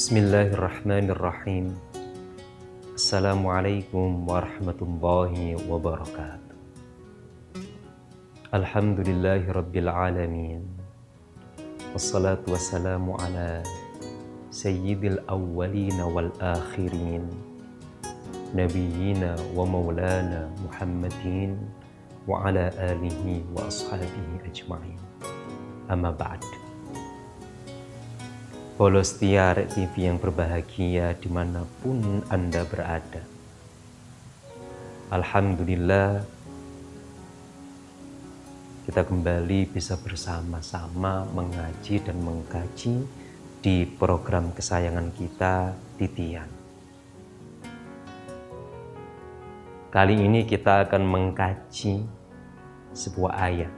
Bismillahirrahmanirrahim. Assalamualaikum warahmatullahi wabarakatuh. Alhamdulillahi rabbil alamin. Wassalatu wassalamu ala sayyidil awwalin wal akhirin, nabiyyina wa maulana Muhammadin wa ala alihi wa ashabihi ajma'in. Amma ba'd. Polos Tiar TV yang berbahagia dimanapun Anda berada. Alhamdulillah, kita kembali bisa bersama-sama mengaji dan mengkaji di program kesayangan kita, Titian. Kali ini kita akan mengkaji sebuah ayat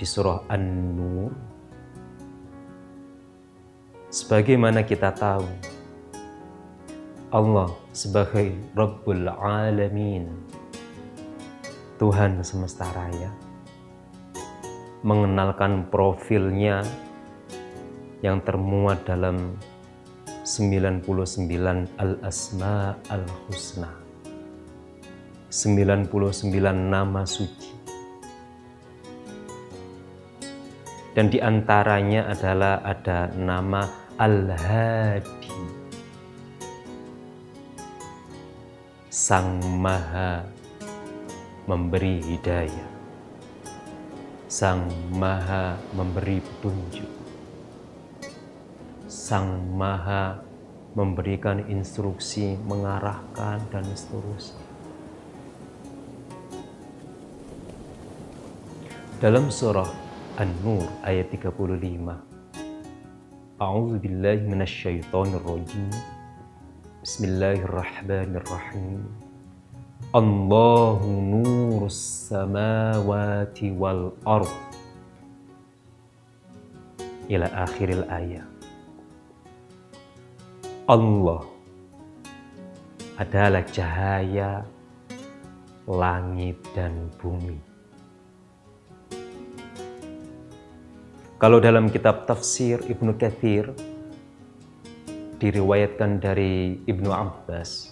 di surah An-Nur. Sebagaimana kita tahu, Allah sebagai Rabbul Alamin, Tuhan semesta raya, mengenalkan profilnya yang termuat dalam 99 Al-Asma Al-Husna, 99 nama suci. Dan diantaranya adalah ada nama Al-Hadi, Sang Maha memberi hidayah, Sang Maha memberi petunjuk, Sang Maha memberikan instruksi, mengarahkan, dan seterusnya. Dalam surah An-Nur ayat 35, A'udzu billahi minasyaitonir rajim. Bismillahirrahmanirrahim. Allahu nurus samawati wal ardh. Ila akhiril ayat. Allah adalah cahaya langit dan bumi. Kalau dalam kitab tafsir Ibnu Katsir diriwayatkan dari Ibnu Abbas,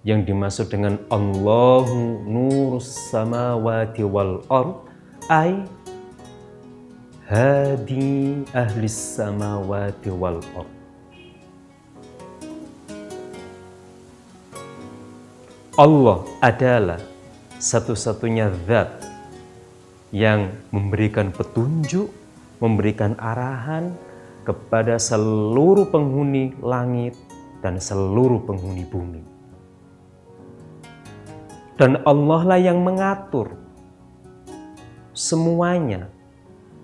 yang dimaksud dengan Allahu nurus samawati wal ardh ay hadi ahlis samawati wal ardh. Allah adalah satu-satunya zat yang memberikan petunjuk, memberikan arahan kepada seluruh penghuni langit dan seluruh penghuni bumi. Dan Allah lah yang mengatur semuanya,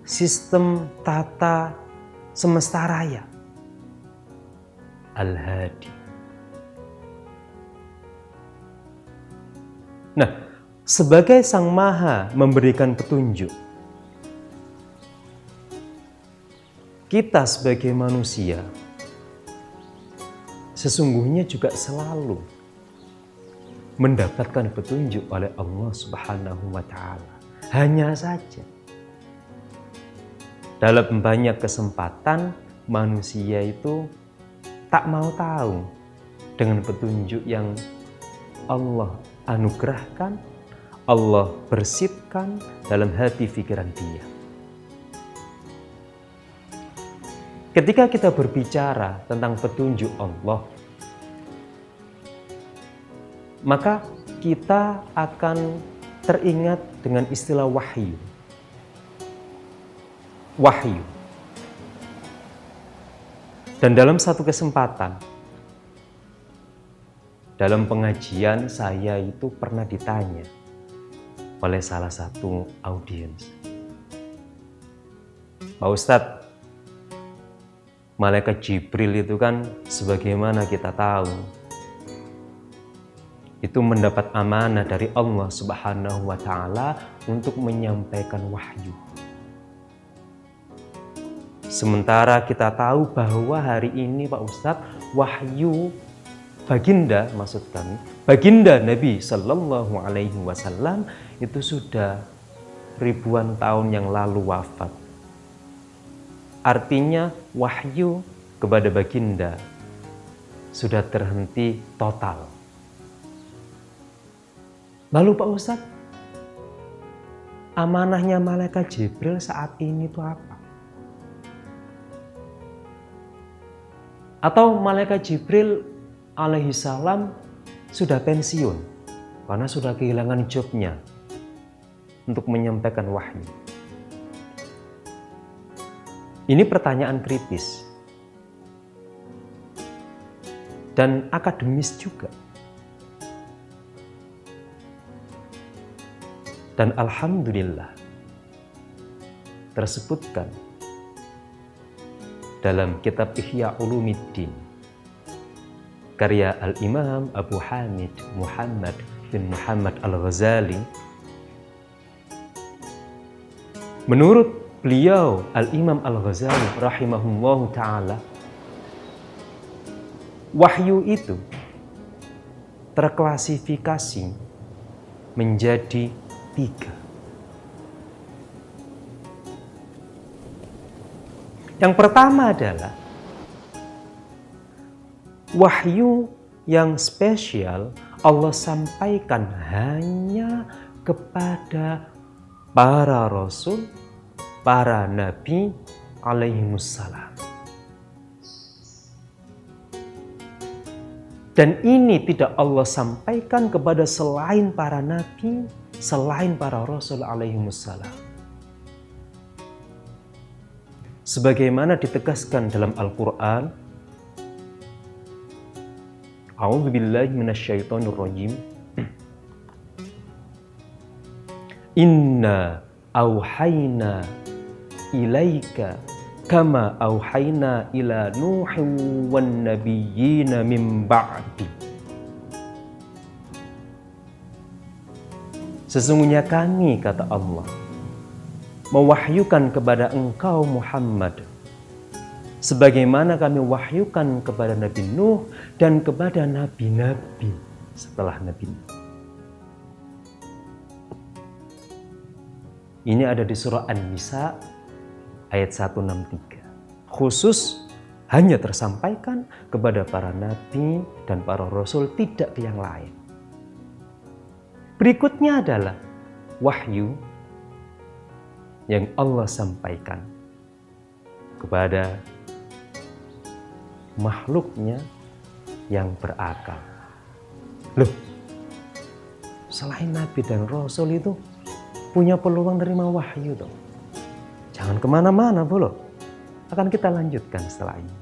sistem tata semesta raya. Al-Hadi. Nah, sebagai Sang Maha memberikan petunjuk, kita sebagai manusia sesungguhnya juga selalu mendapatkan petunjuk oleh Allah Subhanahu wa Ta'ala. Hanya saja dalam banyak kesempatan manusia itu tak mau tahu dengan petunjuk yang Allah anugerahkan, Allah bersihkan dalam hati pikiran dia. Ketika kita berbicara tentang petunjuk Allah, maka kita akan teringat dengan istilah wahyu. Wahyu. Dan dalam satu kesempatan, dalam pengajian saya itu pernah ditanya oleh salah satu audiens, Pak Ustadz, malaikat Jibril itu kan sebagaimana kita tahu itu mendapat amanah dari Allah Subhanahu wa Ta'ala untuk menyampaikan wahyu. Sementara kita tahu bahwa hari ini Pak Ustadz, wahyu baginda, maksud kami baginda Nabi Sallallahu Alaihi Wasallam itu sudah ribuan tahun yang lalu wafat. artinya wahyu kepada baginda sudah terhenti total. Lalu Pak Ustadz, amanahnya malaikat Jibril saat ini itu apa? Atau malaikat Jibril alaihi salam sudah pensiun karena sudah kehilangan jobnya untuk menyampaikan wahyu? Ini pertanyaan kritis dan akademis juga. Dan alhamdulillah tersebutkan dalam kitab Ihya Ulumiddin karya Al-Imam Abu Hamid Muhammad bin Muhammad Al-Ghazali. Menurut beliau Al-Imam Al-Ghazali rahimahullahu ta'ala, wahyu itu terklasifikasi menjadi 3. Yang pertama adalah wahyu yang spesial Allah sampaikan hanya kepada para rasul, para nabi alaihimussalam. Dan ini tidak Allah sampaikan kepada selain para nabi, selain para rasul alaihimussalam. Sebagaimana ditegaskan dalam Al-Quran, A'udzubillahi minasyaitonirrajim. Inna auhayna ilaika kama auhayna ila Nuhin wan nabiyyina min ba'di. Sesungguhnya kami, kata Allah, mewahyukan kepada engkau Muhammad sebagaimana kami wahyukan kepada Nabi Nuh dan kepada nabi-nabi setelah Nabi Nuh. Ini ada di surah An-Nisa ayat 163. Khusus hanya tersampaikan kepada para nabi dan para rasul, tidak ke yang lain. Berikutnya adalah wahyu yang Allah sampaikan kepada makhluknya yang berakal. Loh, selain nabi dan rasul itu punya peluang nerima wahyu tuh. Jangan kemana-mana, bro. Akan kita lanjutkan setelah ini.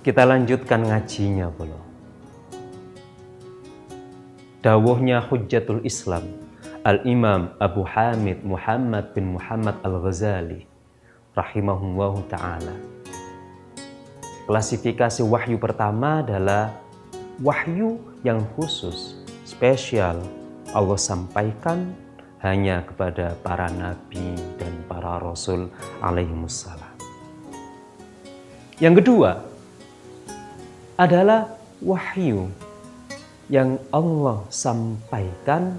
Kita lanjutkan ngajinya, bro. Dawuhnya Hujjatul Islam Al-Imam Abu Hamid Muhammad bin Muhammad Al-Ghazali rahimahullahu ta'ala. Klasifikasi wahyu pertama adalah wahyu yang khusus, spesial Allah sampaikan hanya kepada para nabi dan para rasul alaihimussalam. Yang kedua adalah wahyu yang Allah sampaikan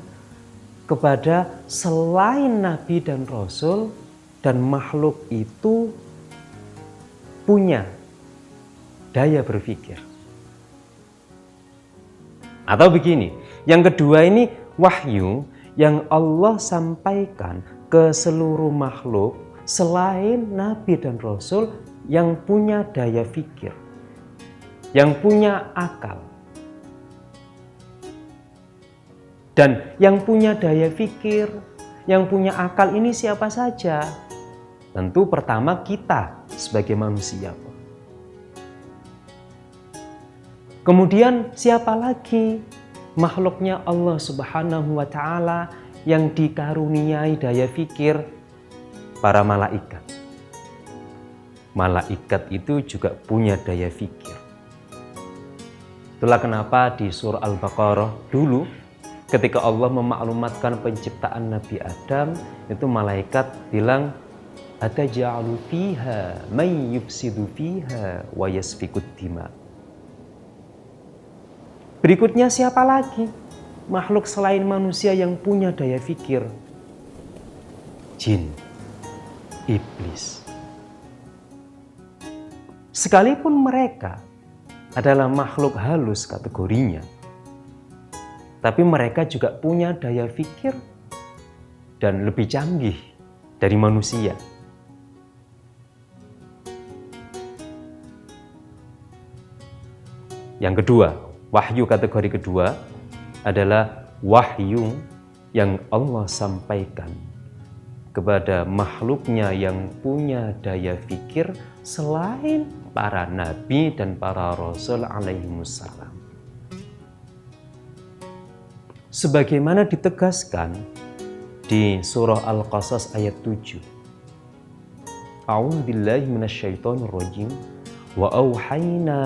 kepada selain nabi dan rasul, dan makhluk itu punya daya berpikir. Atau begini, yang kedua ini wahyu yang Allah sampaikan ke seluruh makhluk selain nabi dan rasul yang punya daya pikir, yang punya akal. Dan yang punya daya pikir, yang punya akal ini siapa saja? Tentu pertama kita sebagai manusia. Kemudian siapa lagi? Makhluknya Allah Subhanahu wa ta'ala yang dikaruniai daya pikir, para malaikat. Malaikat itu juga punya daya pikir. Itulah kenapa di surah Al-Baqarah dulu ketika Allah memaklumatkan penciptaan Nabi Adam, itu malaikat bilang, ataj'alu fiha may yufsidu fiha wa yasfikut dima. Berikutnya siapa lagi makhluk selain manusia yang punya daya fikir? Jin, iblis. Sekalipun mereka adalah makhluk halus kategorinya, tapi mereka juga punya daya fikir dan lebih canggih dari manusia. Yang kedua, wahyu kategori kedua adalah wahyu yang Allah sampaikan kepada makhluknya yang punya daya fikir selain para nabi dan para rasul alaihimussalam. Sebagaimana ditegaskan di surah Al-Qasas ayat 7. A'udzu billahi minasyaitonir rajim. Wa auhayna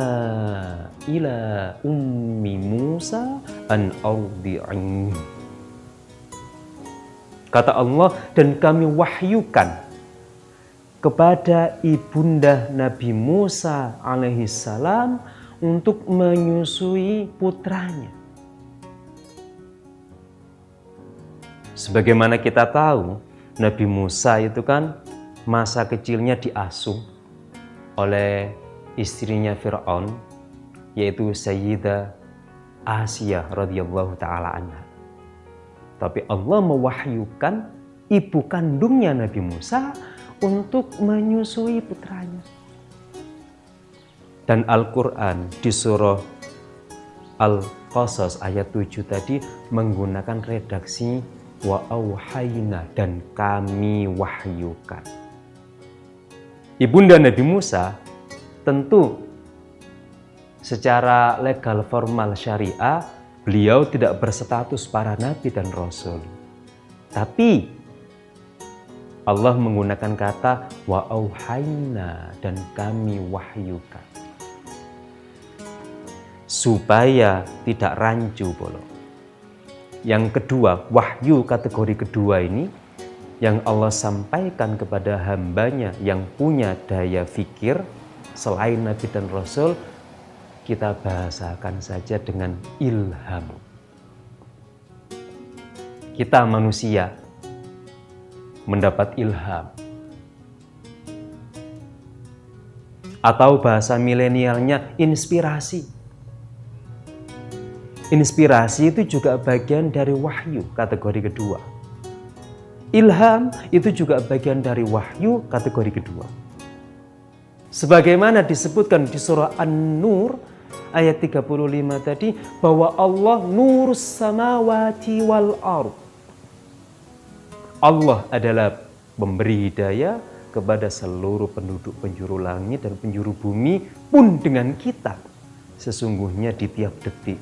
ila ummi Musa an ardi'in. Kata Allah, dan kami wahyukan kepada ibunda Nabi Musa alaihissalam untuk menyusui putranya. Sebagaimana kita tahu, Nabi Musa itu kan masa kecilnya diasuh oleh istrinya Fir'aun, yaitu Sayyidah Asiyah radhiyallahu ta'ala anha. Tapi Allah mewahyukan ibu kandungnya Nabi Musa untuk menyusui putranya. Dan Al-Quran di surah Al-Qasas ayat 7 tadi menggunakan redaksi wa auhayna, dan kami wahyukan. Ibunda Nabi Musa tentu secara legal formal syariah beliau tidak berstatus para nabi dan rasul. Tapi Allah menggunakan kata wa auhayna, dan kami wahyukan. Supaya tidak rancu bolong. Yang kedua, wahyu kategori kedua ini yang Allah sampaikan kepada hambanya yang punya daya fikir selain Nabi dan Rasul, kita bahasakan saja dengan ilham. Kita manusia mendapat ilham. Atau bahasa milenialnya inspirasi. Inspirasi itu juga bagian dari wahyu kategori kedua. Ilham itu juga bagian dari wahyu kategori kedua. Sebagaimana disebutkan di surah An-Nur ayat 35 tadi, bahwa Allah nurus samawati wal ardh. Allah adalah memberi hidayah kepada seluruh penduduk penjuru langit dan penjuru bumi, pun dengan kita. Sesungguhnya di tiap detik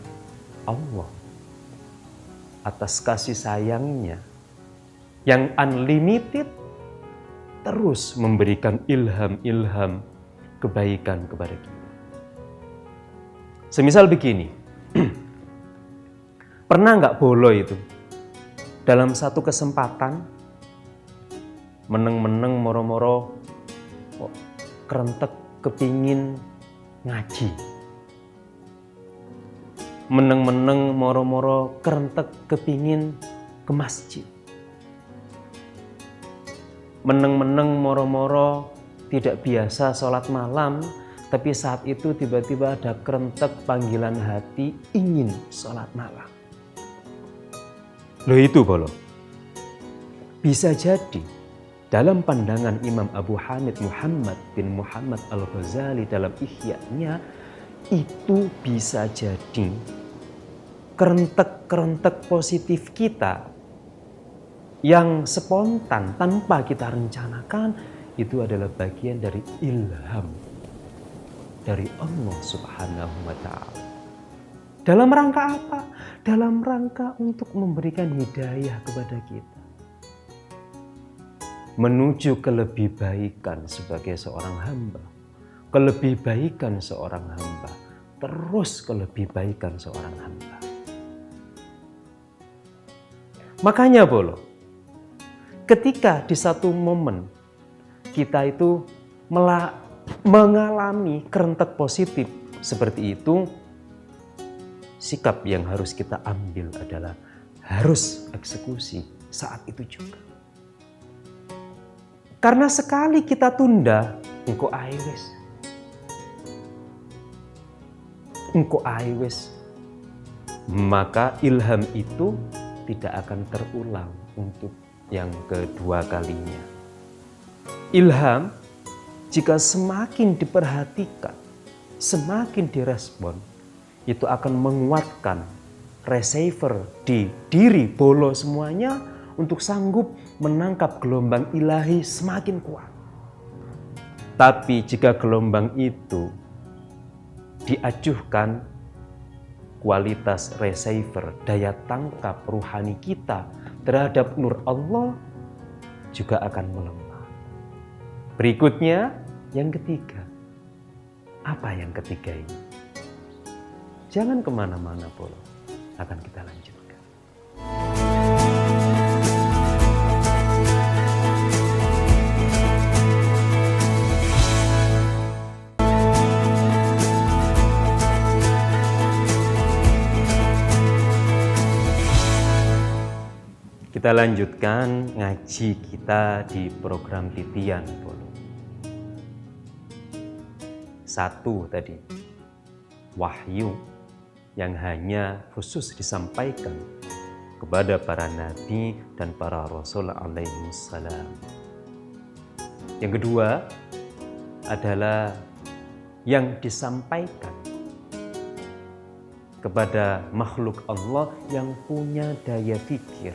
Allah atas kasih sayangnya yang unlimited terus memberikan ilham-ilham kebaikan kepada kita. Semisal begini, pernah nggak Bolo itu dalam satu kesempatan meneng-meneng moro-moro kerentek kepingin ngaji, meneng-meneng moro-moro kerentek kepingin ke masjid, meneng-meneng moro-moro tidak biasa sholat malam, tapi saat itu tiba-tiba ada kerentek panggilan hati ingin sholat malam. Loh itu Bolo. Bisa jadi dalam pandangan Imam Abu Hamid Muhammad bin Muhammad Al-Ghazali dalam Ihya-nya, itu bisa jadi kerentek-kerentek positif kita yang spontan tanpa kita rencanakan, itu adalah bagian dari ilham dari Allah Subhanahu wa Ta'ala. Dalam rangka apa? Dalam rangka untuk memberikan hidayah kepada kita menuju kelebihbaikan sebagai seorang hamba, kelebihbaikan seorang hamba, terus kelebihbaikan seorang hamba. Makanya Bolo, ketika di satu momen kita itu mengalami kerentek positif seperti itu, sikap yang harus kita ambil adalah harus eksekusi saat itu juga. Karena sekali kita tunda, engko aiwes, maka ilham itu tidak akan terulang untuk yang kedua kalinya. Ilham jika semakin diperhatikan, semakin direspon, itu akan menguatkan receiver di diri bolo semuanya untuk sanggup menangkap gelombang ilahi semakin kuat. Tapi jika gelombang itu diacuhkan, kualitas receiver, daya tangkap ruhani kita terhadap nur Allah juga akan melemah. Berikutnya, yang ketiga. Apa yang ketiga ini? Jangan kemana-mana, Polo. Akan kita lanjutkan. Kita lanjutkan ngaji kita di program titian, Polo. 1 tadi, wahyu yang hanya khusus disampaikan kepada para nabi dan para rasul alaihissalam. Yang kedua adalah yang disampaikan kepada makhluk Allah yang punya daya pikir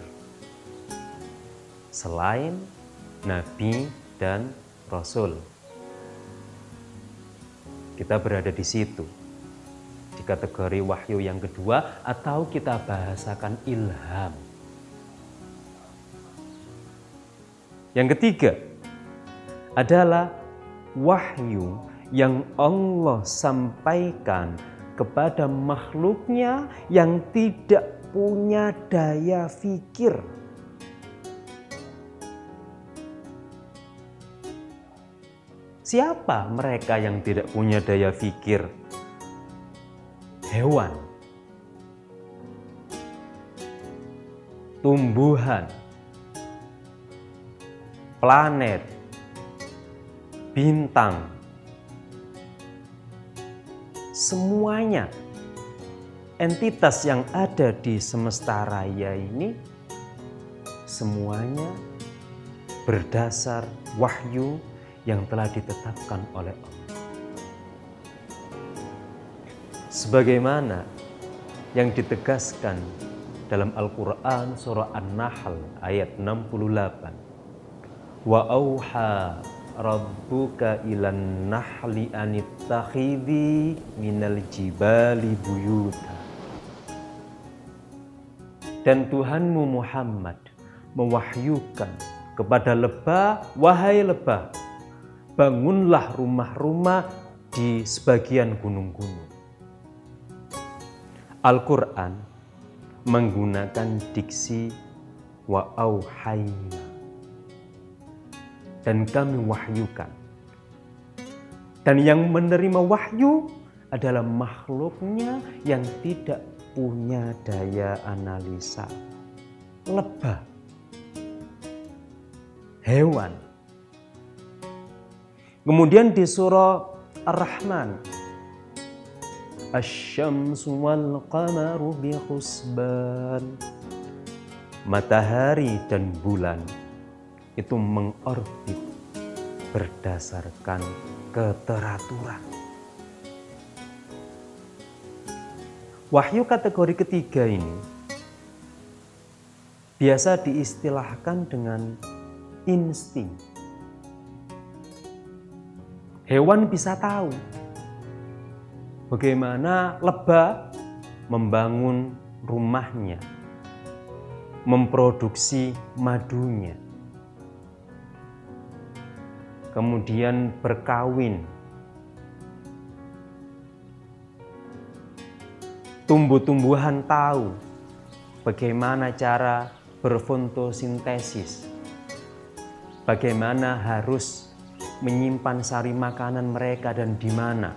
selain nabi dan rasul. Kita berada di situ, di kategori wahyu yang kedua, atau kita bahasakan ilham. Yang ketiga adalah wahyu yang Allah sampaikan kepada makhluknya yang tidak punya daya fikir. Siapa mereka yang tidak punya daya fikir? Hewan, tumbuhan, planet, bintang, semuanya entitas yang ada di semesta raya ini semuanya berdasar wahyu yang telah ditetapkan oleh Allah. Sebagaimana yang ditegaskan dalam Al-Quran surah An-Nahl ayat 68. Wa auha rabbuka ilan nahli anittakhidhi minal jibali buyuta. Dan Tuhanmu Muhammad mewahyukan kepada lebah, wahai lebah, bangunlah rumah-rumah di sebagian gunung-gunung. Al-Quran menggunakan diksi wa auhayna, dan kami wahyukan. Dan yang menerima wahyu adalah makhluknya yang tidak punya daya analisa. Lebah, hewan. Kemudian di surah Ar-Rahman, Asy-syamsu wal qamaru bihusban. Matahari dan bulan itu mengorbit berdasarkan keteraturan. Wahyu kategori ketiga ini biasa diistilahkan dengan insting. Hewan bisa tahu bagaimana lebah membangun rumahnya, memproduksi madunya, kemudian berkawin. Tumbuh-tumbuhan tahu bagaimana cara berfotosintesis, bagaimana harus menyimpan sari makanan mereka dan di mana.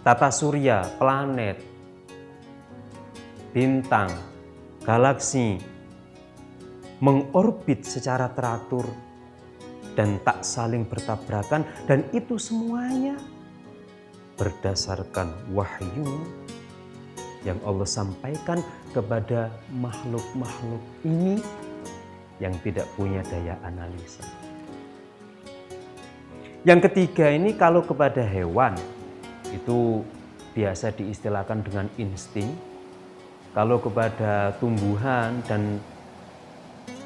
Tata surya, planet, bintang, galaksi mengorbit secara teratur dan tak saling bertabrakan, dan itu semuanya berdasarkan wahyu yang Allah sampaikan kepada makhluk-makhluk ini yang tidak punya daya analisa. Yang ketiga ini, kalau kepada hewan itu biasa diistilahkan dengan insting. Kalau kepada tumbuhan dan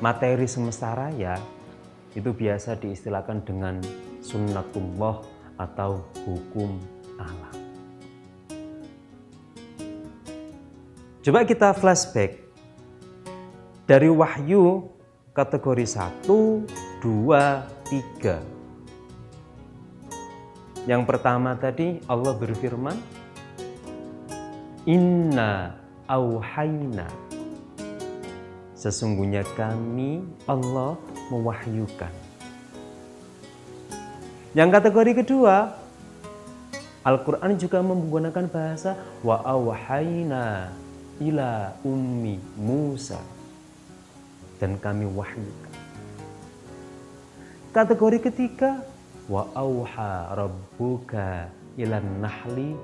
materi semesta raya itu biasa diistilahkan dengan sunnatullah atau hukum alam. Coba kita flashback dari wahyu kategori 1, 2, 3. Yang pertama tadi Allah berfirman, Inna auhayna, sesungguhnya kami Allah mewahyukan. Yang kategori kedua, Al-Quran juga menggunakan bahasa wa auhayna ila ummi Musa, dan kami wahyukan. Kategori ketiga, wa auha rabbuka ilan nahli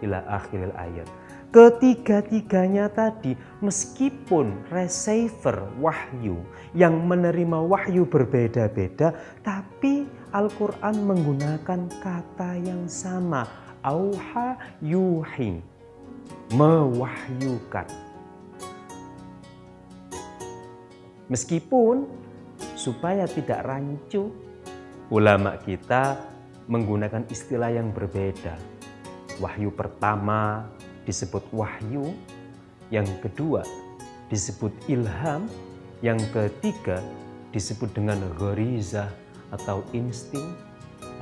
ila akhiril ayat. Ketiga-tiganya tadi, meskipun receiver wahyu yang menerima wahyu berbeda-beda, tapi Al-Quran menggunakan kata yang sama, auha yuhi, mewahyukan. Meskipun supaya tidak rancu, ulama kita menggunakan istilah yang berbeda. Wahyu pertama disebut wahyu, yang kedua disebut ilham, yang ketiga disebut dengan gharizah atau insting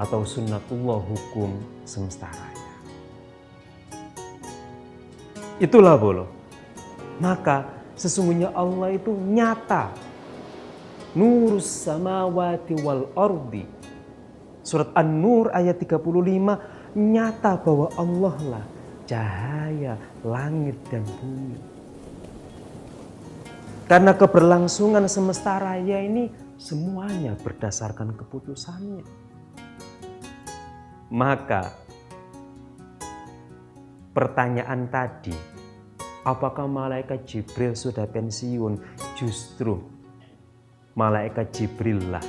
atau sunnatullah, hukum semesta raya. Itulah bolo. Maka sesungguhnya Allah itu nyata. Nurus samawati wal ardi. Surat An-Nur ayat 35, nyata bahwa Allah lah cahaya langit dan bumi. Karena keberlangsungan semesta raya ini semuanya berdasarkan keputusannya. Maka pertanyaan tadi, apakah malaikat Jibril sudah pensiun? Justru malaikat Jibril lah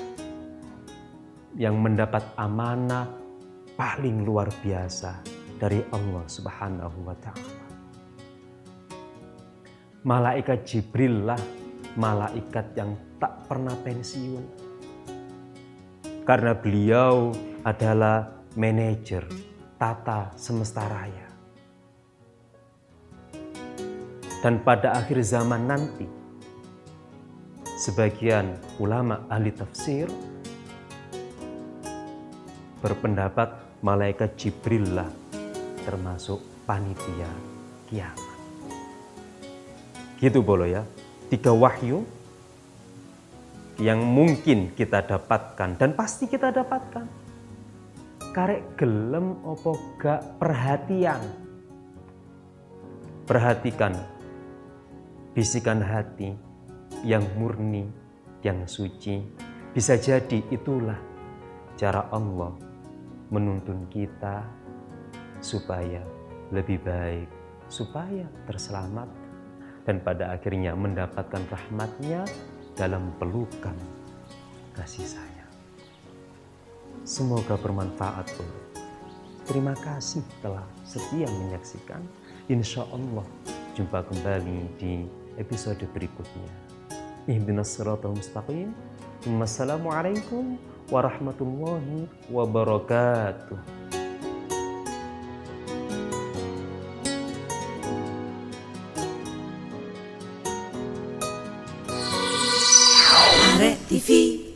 yang mendapat amanah paling luar biasa dari Allah Subhanahu wa Ta'ala. Malaikat Jibril lah malaikat yang tak pernah pensiun, karena beliau adalah manajer tata semesta raya. Dan pada akhir zaman nanti, sebagian ulama ahli tafsir berpendapat malaikat Jibril lah termasuk panitia kiamat. Gitu bolo ya. 3 wahyu yang mungkin kita dapatkan dan pasti kita dapatkan. Karek gelem opo gak perhatian. Perhatikan bisikan hati yang murni, yang suci. Bisa jadi itulah cara Allah menuntun kita supaya lebih baik, supaya terselamat, dan pada akhirnya mendapatkan rahmatnya dalam pelukan kasih sayang. Semoga bermanfaat. Terima kasih telah setia menyaksikan. Insya Allah jumpa kembali di episode berikutnya. Ihdinas siratal mustaqim. Wassalamualaikum warahmatullahi wabarakatuh. Arek TV.